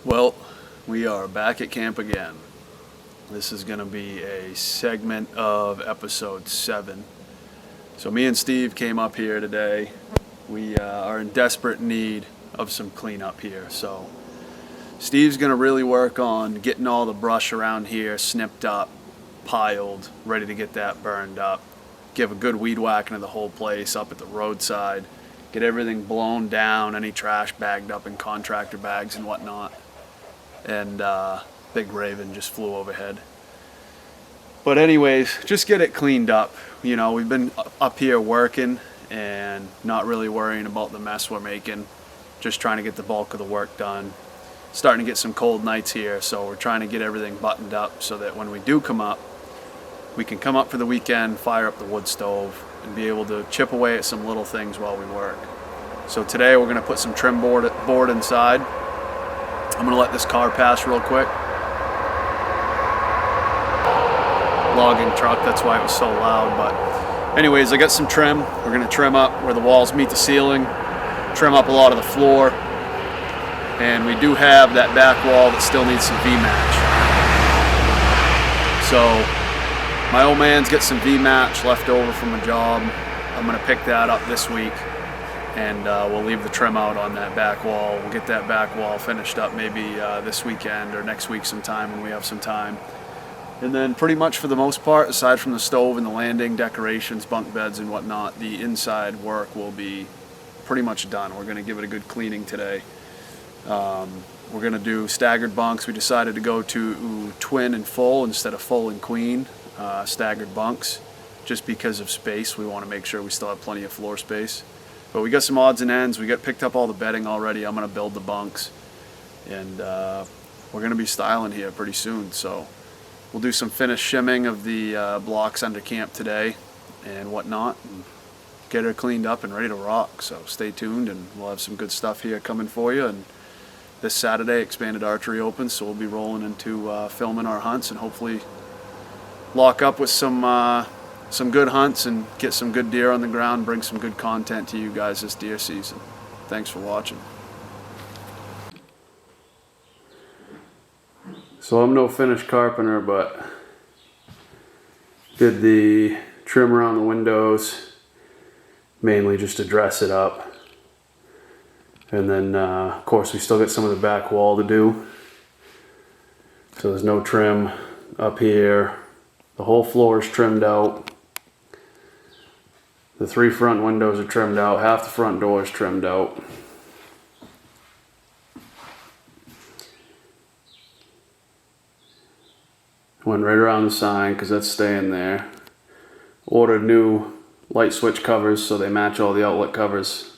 Well, we are back at camp again. This is going to be a segment of episode 7. So me and Steve came up here today. We are in desperate need of some cleanup here. So Steve's going to really work on getting all the brush around here snipped up, piled, ready to get that burned up. Give a good weed whack into the whole place up at the roadside. Get everything blown down, any trash bagged up in contractor bags and whatnot. And big raven just flew overhead. But anyways, just get it cleaned up. You know, we've been up here working and not really worrying about the mess we're making. Just trying to get the bulk of the work done. Starting to get some cold nights here, so we're trying to get everything buttoned up so that when we do come up, we can come up for the weekend, fire up the wood stove, and be able to chip away at some little things while we work. So today we're going to put some trim board inside. I'm going to let this car pass real quick. Logging truck, that's why it was so loud. But anyways, I got some trim. We're going to trim up where the walls meet the ceiling, trim up a lot of the floor. And we do have that back wall that still needs some V-match. So my old man's got some V-match left over from a job. I'm going to pick that up this week. And we'll leave the trim out on that back wall. We'll get that back wall finished up maybe this weekend or next week sometime when we have some time. And then pretty much for the most part, aside from the stove and the landing, decorations, bunk beds and whatnot, the inside work will be pretty much done. We're going to give it a good cleaning today. We're going to do staggered bunks. We decided to go to twin and full instead of full and queen staggered bunks just because of space. We want to make sure we still have plenty of floor space. But we got some odds and ends. We got picked up all the bedding already. I'm going to build the bunks. And we're going to be styling here pretty soon. So we'll do some finished shimming of the blocks under camp today and whatnot. And get her cleaned up and ready to rock. So stay tuned and we'll have some good stuff here coming for you. And this Saturday, Expanded Archery opens. So we'll be rolling into filming our hunts and hopefully lock up with some good hunts and get some good deer on the ground, bring some good content to you guys this deer season. Thanks for watching. So I'm no finished carpenter, but did the trim around the windows, mainly just to dress it up. And then, of course, we still got some of the back wall to do. So there's no trim up here. The whole floor is trimmed out. The 3 front windows are trimmed out. Half the front door is trimmed out. Went right around the sign because that's staying there. Ordered new light switch covers so they match all the outlet covers.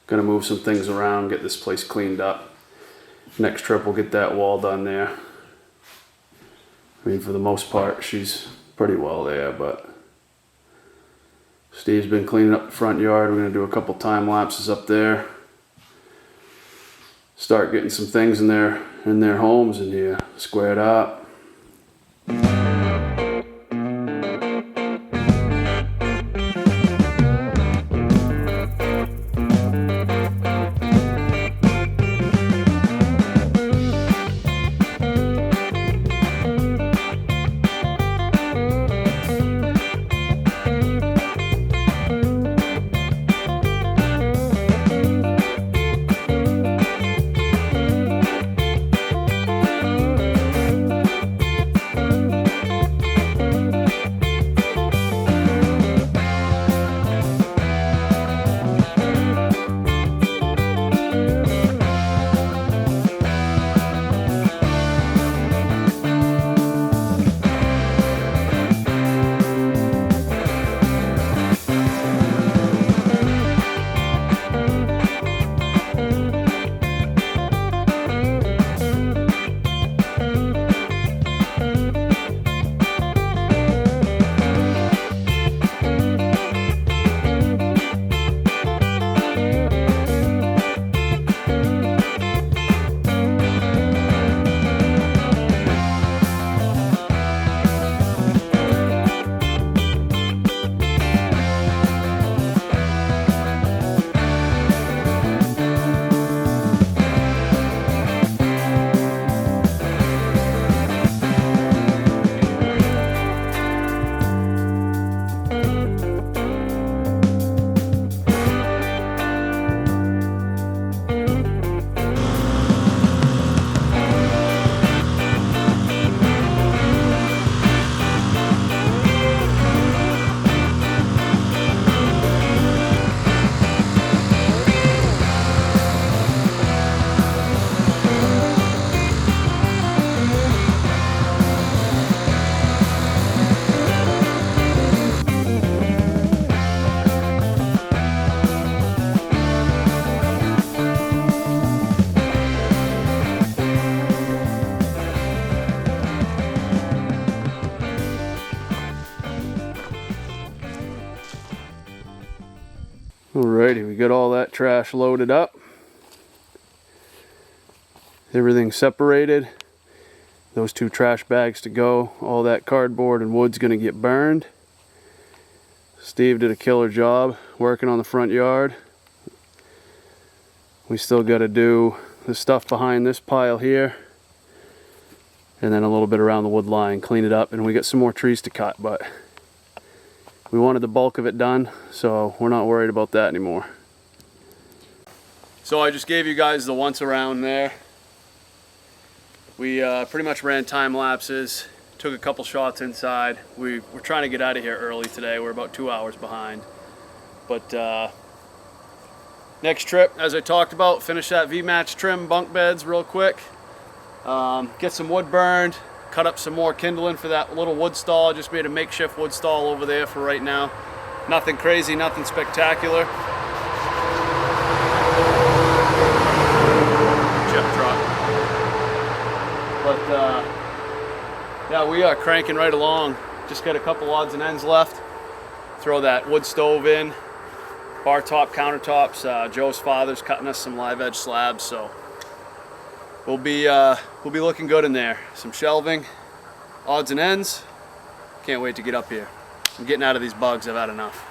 Gonna move some things around, get this place cleaned up. Next trip we'll get that wall done there. I mean, for the most part, she's pretty well there, but Steve's been cleaning up the front yard. We're going to do a couple time lapses up there. Start getting some things in their homes in here squared up. Alrighty, we got all that trash loaded up. Everything separated. Those 2 trash bags to go. All that cardboard and wood's gonna get burned. Steve did a killer job working on the front yard. We still got to do the stuff behind this pile here, and then a little bit around the wood line, clean it up, and we got some more trees to cut, but we wanted the bulk of it done, so we're not worried about that anymore. So I just gave you guys the once around there. We pretty much ran time lapses, took a couple shots inside. We're trying to get out of here early today. We're about 2 hours behind. But next trip, as I talked about, finish that V-match trim bunk beds real quick. Get some wood burned, cut up some more kindling for that little wood stall. Just made a makeshift wood stall over there for right now. Nothing crazy, nothing spectacular. Chip truck. But yeah, we are cranking right along. Just got a couple odds and ends left. Throw that wood stove in. Bar top countertops. Joe's father's cutting us some live edge slabs, so we'll be looking good in there. Some shelving, odds and ends. Can't wait to get up here. I'm getting out of these bugs. I've had enough.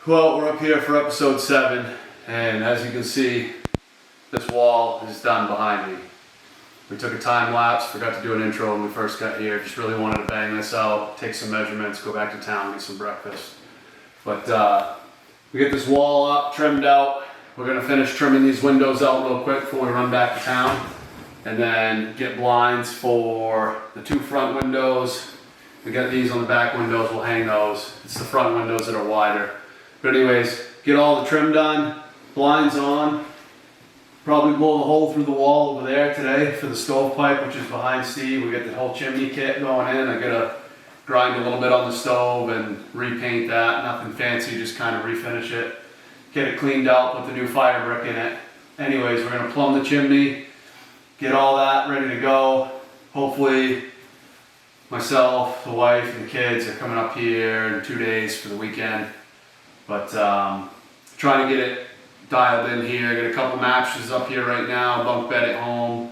Well, we're up here for episode 7, and as you can see, this wall is done behind me. We took a time lapse, forgot to do an intro when we first got here. Just really wanted to bang this out, take some measurements, go back to town, get some breakfast. But we get this wall up, trimmed out. We're gonna finish trimming these windows out real quick before we run back to town. And then get blinds for the 2 front windows. We got these on the back windows, we'll hang those. It's the front windows that are wider. But anyways, get all the trim done, blinds on. Probably blow the hole through the wall over there today for the stovepipe, which is behind Steve. We got the whole chimney kit going in. I gotta grind a little bit on the stove and repaint that. Nothing fancy, just kind of refinish it. Get it cleaned out, put the new fire brick in it. Anyways, we're gonna plumb the chimney, get all that ready to go. Hopefully myself, the wife, and the kids are coming up here in 2 days for the weekend. But trying to get it dialed in here. Got a couple mattresses up here right now, bunk bed at home.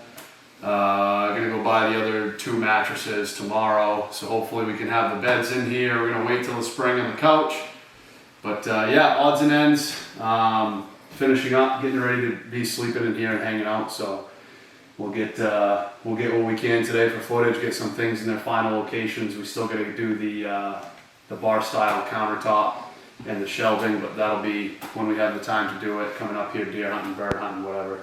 Gonna go buy the other 2 mattresses tomorrow, so hopefully we can have the beds in here. We're gonna wait till the spring on the couch. But yeah, odds and ends. Finishing up, getting ready to be sleeping in here and hanging out. So we'll get what we can today for footage. Get some things in their final locations. We still gotta do the bar style countertop and the shelving, but that'll be when we have the time to do it, coming up here deer hunting, bird hunting, whatever.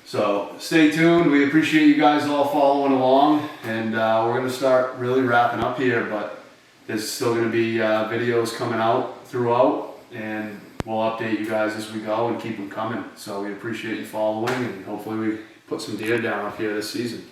So stay tuned. We appreciate you guys all following along, and we're going to start really wrapping up here, but there's still going to be videos coming out throughout, and we'll update you guys as we go and keep them coming. So we appreciate you following, and hopefully we put some deer down up here this season.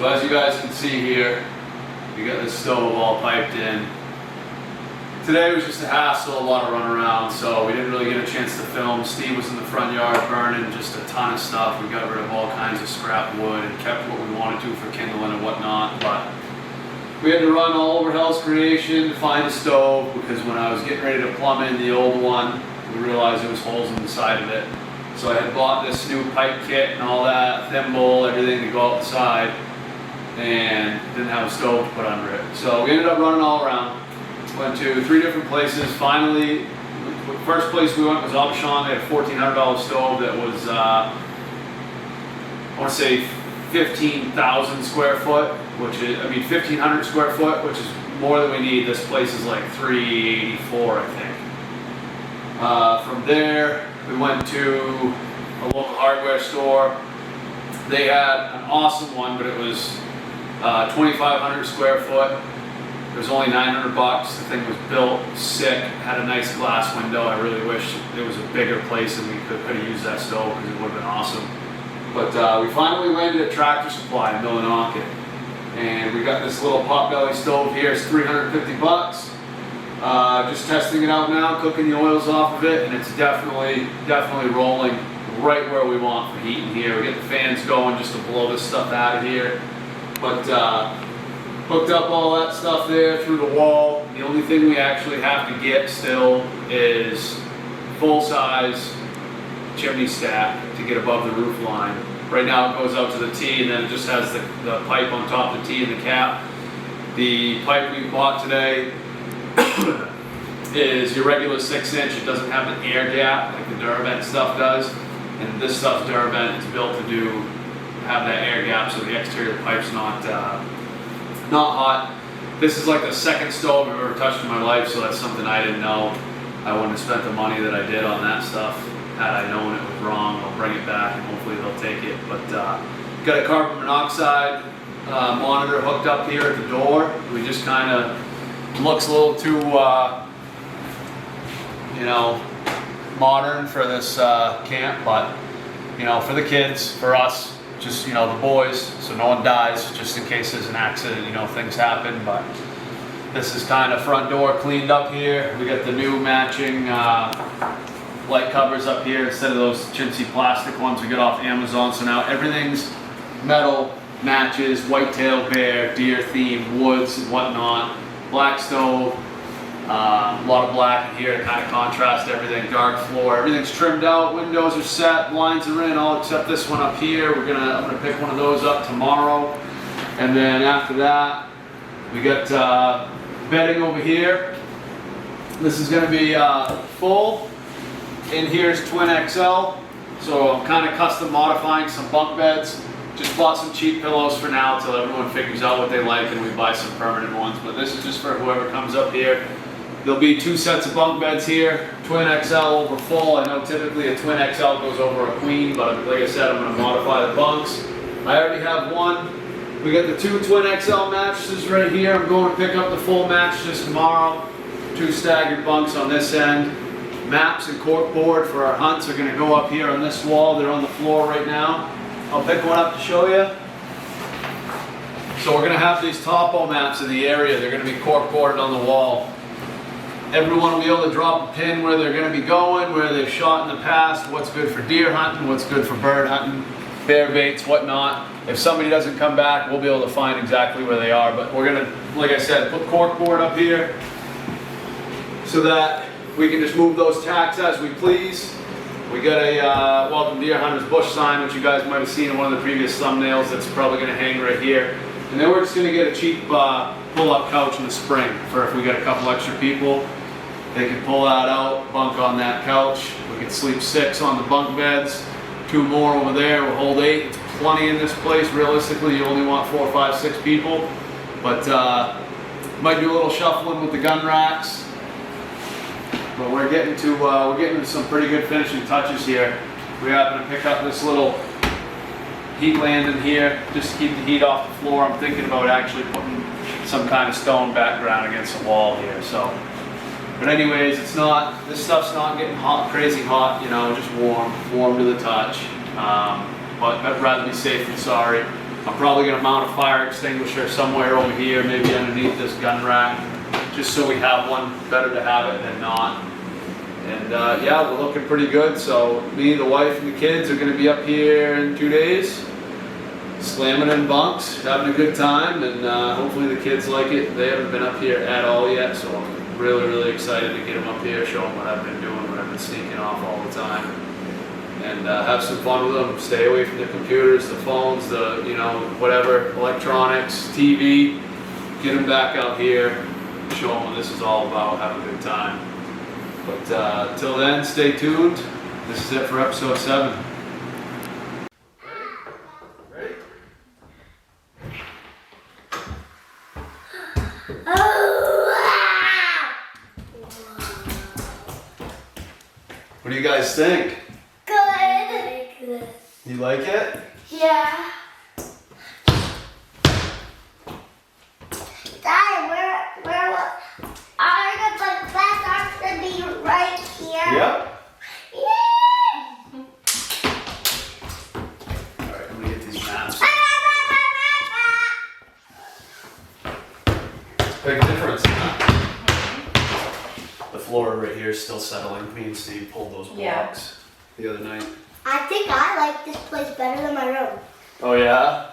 So as you guys can see here, we got this stove all piped in. Today was just a hassle, a lot of run around, so we didn't really get a chance to film. Steve was in the front yard burning just a ton of stuff. We got rid of all kinds of scrap wood and kept what we wanted to for kindling and whatnot, but we had to run all over Hell's Creation to find a stove, because when I was getting ready to plumb in the old one, we realized there was holes in the side of it. So I had bought this new pipe kit and all that, thimble, everything to go outside, and didn't have a stove to put under it. So we ended up running all around. Went to 3 different places. Finally, the first place we went was Abshan. They had a $1,400 stove that was, I want to say 15,000 square foot, which is, 1,500 square foot, which is more than we need. This place is like 384, I think. From there, we went to a local hardware store. They had an awesome one, but it was 2,500 square foot. It was only 900 bucks. The thing was built sick, had a nice glass window. I really wish it was a bigger place and we could have used that stove, because it would have been awesome. But we finally landed at Tractor Supply in Millinocket, and we got this little potbelly stove here. It's 350 bucks. Just testing it out now, cooking the oils off of it, and it's definitely rolling right where we want for heating here. We get the fans going just to blow this stuff out of here. But hooked up all that stuff there through the wall. The only thing we actually have to get still is full-size chimney stack to get above the roof line. Right now it goes out to the T, and then it just has the pipe on top of the T and the cap. The pipe we bought today is your regular 6-inch. It doesn't have an air gap like the Durabent stuff does, and this stuff's Durabent. It's built to have that air gap, so the exterior pipe's not hot. This is like the second stove I've ever touched in my life, so that's something I didn't know. I wouldn't have spent the money that I did on that stuff had I known it was wrong. I'll bring it back and hopefully they'll take it. But got a carbon monoxide monitor hooked up here at the door. We just kind of looks a little too modern for this camp, but for the kids, for us, just the boys, so no one dies, just in case there's an accident, things happen. But this is kind of front door cleaned up here. We got the new matching light covers up here instead of those chintzy plastic ones we get off Amazon. So now everything's metal, matches, whitetail bear, deer theme, woods and whatnot. Black stove, a lot of black in here to kind of contrast everything. Dark floor, everything's trimmed out, windows are set, blinds are in, all except this one up here. I'm gonna pick one of those up tomorrow. And then after that, we got bedding over here. This is gonna be full. In here is twin XL, so I'm kind of custom modifying some bunk beds. Just bought some cheap pillows for now until everyone figures out what they like and we buy some permanent ones. But this is just for whoever comes up here. There'll be 2 sets of bunk beds here, twin XL over full. I know typically a twin XL goes over a queen, but like I said, I'm going to modify the bunks. I already have one. We got the 2 twin XL mattresses right here. I'm going to pick up the full mattresses tomorrow. 2 staggered bunks on this end. Maps and cork board for our hunts are going to go up here on this wall. They're on the floor right now. I'll pick one up to show you. So we're going to have these topo maps in the area. They're going to be cork boarded on the wall. Everyone will be able to drop a pin where they're going to be going, where they've shot in the past, what's good for deer hunting, what's good for bird hunting, bear baits, whatnot. If somebody doesn't come back, we'll be able to find exactly where they are. But we're going to, like I said, put cork board up here so that we can just move those tacks as we please. We got a Welcome Deer Hunters bush sign, which you guys might have seen in one of the previous thumbnails. That's probably going to hang right here. And then we're just going to get a cheap pull-up couch in the spring for if we get a couple extra people. They can pull that out, bunk on that couch. We can sleep 6 on the bunk beds, 2 more over there. We'll hold 8. It's plenty in this place. Realistically, you only want 4, 5, 6 people. But might do a little shuffling with the gun racks. But we're getting to some pretty good finishing touches here. We happen to pick up this little heat landing here just to keep the heat off the floor. I'm thinking about actually putting some kind of stone background against the wall here. So, but anyways, this stuff's not getting hot, crazy hot, just warm to the touch. But I'd rather be safe than sorry. I'm probably gonna mount a fire extinguisher somewhere over here, maybe underneath this gun rack, just so we have one. Better to have it than not. And yeah, we're looking pretty good. So me, the wife, and the kids are gonna be up here in 2 days, slamming in bunks, having a good time, and hopefully the kids like it. They haven't been up here at all yet, so I'm really, really excited to get them up here, show them what I've been doing, what I've been sneaking off all the time, and have some fun with them. Stay away from the computers, the phones, the, you know, whatever, electronics, TV. Get them back out here, show them what this is all about, have a good time. But till then, stay tuned. This is it for episode 7. Ready? What do you guys think? Good. You like it? Yeah. Dad, where are the glass arms to be right here? Yep. Yeah. Alright, I'm gonna get these maps. Big difference, huh? The floor right here is still settling. Me and Steve pulled those blocks the other night. I think I like this place better than my room. Oh yeah?